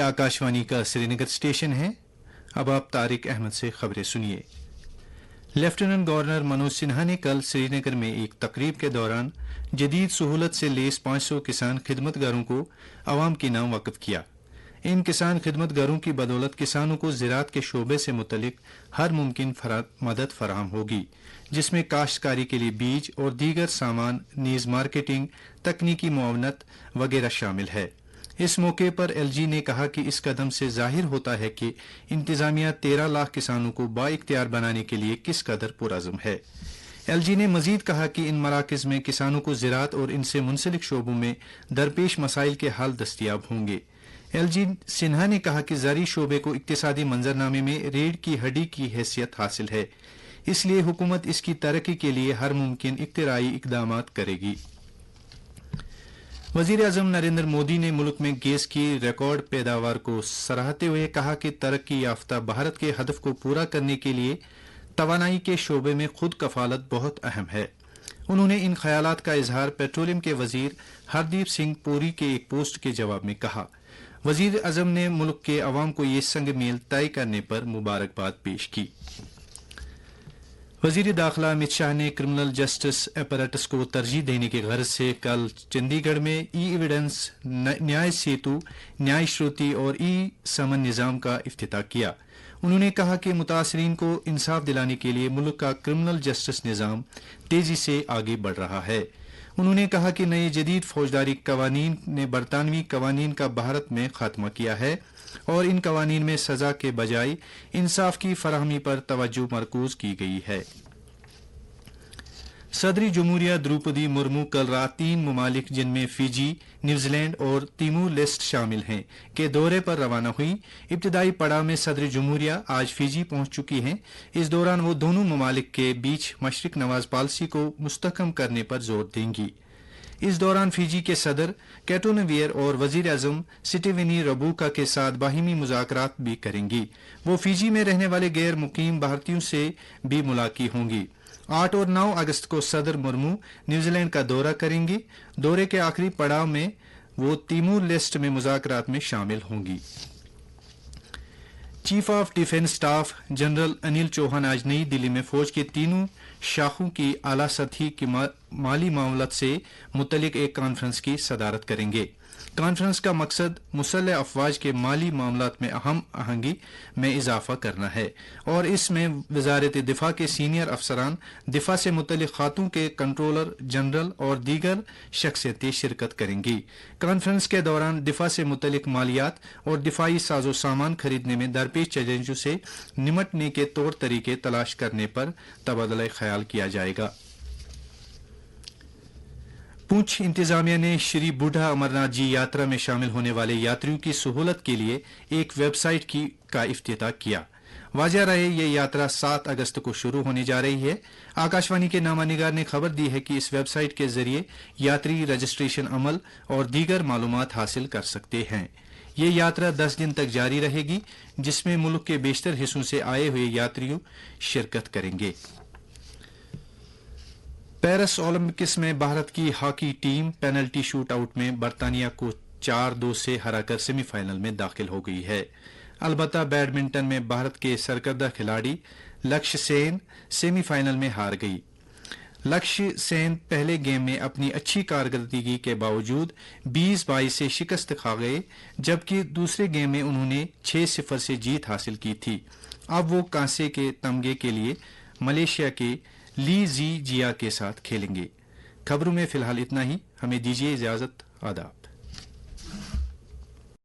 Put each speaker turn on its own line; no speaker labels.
आकाशवाणी का श्रीनगर स्टेशन है। अब आप तारिक अहमद से खबरें सुनिए। लेफ्टिनेंट गवर्नर मनोज सिन्हा ने कल श्रीनगर में एक तकरीब के दौरान जदीद सहूलत से लेस 500 किसान खिदमतगारों को अवाम के नाम वक्फ किया। इन किसान खिदमतगारों की बदौलत किसानों को ज़राअत के शोबे से मुतलिक हर मुमकिन मदद फराहम होगी, जिसमें काश्तकारी के लिए बीज और दीगर सामान, नीज मार्केटिंग, तकनीकी मुआवनत वगैरह शामिल है। इस मौके पर एलजी ने कहा कि इस कदम से जाहिर होता है कि इंतजामिया 13 लाख किसानों को बाइख्तियार बनाने के लिए किस कदर पुरअज़्म है। एलजी ने मजीद कहा कि इन मराकज़ में किसानों को ज़राअत और इनसे मुंसलिक शोबों में दरपेश मसाइल के हल दस्तयाब होंगे। एलजी सिन्हा ने कहा कि ज़राई शोबे को इक्तिसादी मंजरनामे में रीढ़ की हड्डी की हैसियत हासिल है, इसलिए हुकूमत इसकी तरक्की के लिए हर मुमकिन इख्तिराई इक़दामात करेगी। वज़ीर आज़म नरेंद्र मोदी ने मुल्क में गैस की रिकॉर्ड पैदावार को सराहते हुए कहा कि तरक्की याफ्ता भारत के हदफ को पूरा करने के लिए तवानाई के शोबे में खुद कफालत बहुत अहम है। उन्होंने इन ख्यालात का इजहार पेट्रोलियम के वजीर हरदीप सिंह पुरी के एक पोस्ट के जवाब में कहा। वजीर आज़म ने मुल्क के अवाम को ये संग मेल तय करने पर मुबारकबाद पेश की। वजीर दाखिला अमित शाह ने क्रिमिनल जस्टिस अपैरेटस को तरजीह देने की गर्ज से कल चंडीगढ़ में ई एविडेंस, न्याय सेतु, न्याय श्रुति और ई समन निज़ाम का इफ्तिताह किया। उन्होंने कहा कि मुतासरीन को इंसाफ दिलाने के लिए मुल्क का क्रिमिनल जस्टिस निज़ाम तेजी से आगे बढ़ रहा है। उन्होंने कहा कि नए जदीद फौजदारी कवानीन ने बरतानवी कवानीन का भारत में खात्मा किया है और इन कवानीन में सजा के बजाय इंसाफ की फराहमी पर तवज्जो मरकूज की गई है। सदरी जमहूरिया द्रौपदी मुर्मू कल रात 3 ममालिक जिनमें फिजी, न्यूजीलैंड और तिमोर लेस्ट शामिल हैं के दौरे पर रवाना हुई। इब्तदाई पड़ाव में सदर जमहूरिया आज फिजी पहुंच चुकी हैं। इस दौरान वो दोनों ममालिक के बीच मशरिक नवाज पॉलिसी को मुस्तहकम करने पर जोर देंगी। इस दौरान फिजी के सदर कैटोनवियर और वजीर आजम सिटिविनी रबूका के साथ बाहिमी मुज़ाकरात भी करेंगी। वो फिजी में रहने वाले गैर मुकीम भारतीयों से भी मुलाकी होंगी। 8 और 9 अगस्त को सदर मुर्मू न्यूजीलैंड का दौरा करेंगी। दौरे के आखिरी पड़ाव में वो तिमोर लेस्ट में मुज़ाकरात में शामिल होंगी। Chief of defence staff general Anil Chauhan आज नई दिल्ली में फौज के तीनों शाखों की आला सतही की माली मामलात से मुतलिक एक कॉन्फ्रेंस की सदारत करेंगे। कॉन्फ्रेंस का मकसद मुसल्लह अफवाज के माली मामलात में अहम आहंगी में इजाफा करना है और इसमें वजारत दिफा के सीनियर अफसरान, दिफा से मुतल्लिक खातों के कंट्रोलर जनरल और दीगर शख्सियतें शिरकत करेंगी। कॉन्फ्रेंस के दौरान दिफा से मुतल्लिक मालियात और दिफाई साजो सामान खरीदने में दरपेश चैलेंजों से निमटने के तौर तरीके तलाश करने पर तबादला ख्याल किया जाएगा। पूंछ इंतजामिया ने श्री बूढ़ा अमरनाथ जी यात्रा में शामिल होने वाले यात्रियों की सहूलत के लिए एक वेबसाइट का इफ्तिताह किया। वाज़ेह रहे ये यात्रा 7 अगस्त को शुरू होने जा रही है। आकाशवाणी के नामानिगार ने खबर दी है कि इस वेबसाइट के जरिए यात्री रजिस्ट्रेशन अमल और दीगर मालूमात हासिल कर सकते हैं। ये यात्रा 10 दिन तक जारी रहेगी, जिसमें मुल्क के बेशतर हिस्सों से आए हुए यात्रियों शिरकत करेंगे। पेरिस ओलंपिक्स में भारत की hockey team penalty shoot out में बर्तानिया को 4-2 से हराकर सेमीफाइनल में दाखिल हो गई है। अलबत्ता बैडमिंटन में भारत के सरकर्दा खिलाड़ी लक्ष्य सेन सेमीफाइनल में हार गई। लक्ष्य सेन पहले गेम में अपनी अच्छी कारकर्दगी के बावजूद 20-22 से शिकस्त खा गए, जबकि दूसरे गेम में उन्होंने 6-0 से जीत हासिल की थी। अब वो कांसे के तमगे के लिए मलेशिया के ली जी जिया के साथ खेलेंगे। खबरों में फिलहाल इतना ही। हमें दीजिए इजाजत। आदाब।